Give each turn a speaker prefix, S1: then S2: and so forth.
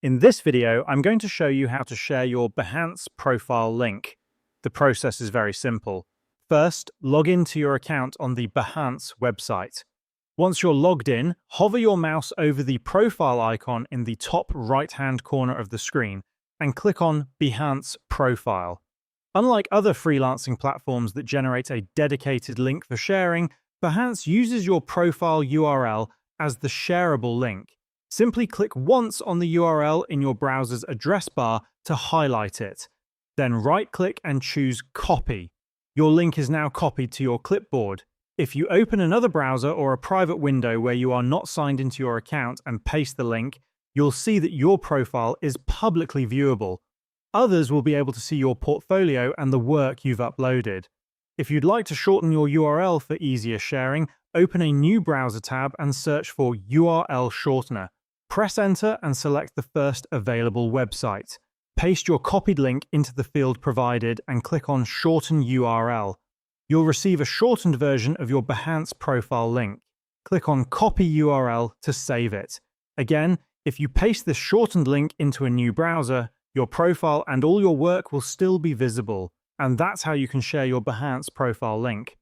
S1: In this video, I'm going to show you how to share your Behance profile link. The process is very simple. First, log into your account on the Behance website. Once you're logged in, hover your mouse over the profile icon in the top right-hand corner of the screen and click on Behance Profile. Unlike other freelancing platforms that generate a dedicated link for sharing, Behance uses your profile URL as the shareable link. Simply click once on the URL in your browser's address bar to highlight it. Then right-click and choose Copy. Your link is now copied to your clipboard. If you open another browser or a private window where you are not signed into your account and paste the link, you'll see that your profile is publicly viewable. Others will be able to see your portfolio and the work you've uploaded. If you'd like to shorten your URL for easier sharing, open a new browser tab and search for URL shortener. Press Enter and select the first available website. Paste your copied link into the field provided and click on Shorten URL. You'll receive a shortened version of your Behance profile link. Click on Copy URL to save it. Again, if you paste this shortened link into a new browser, your profile and all your work will still be visible. And that's how you can share your Behance profile link.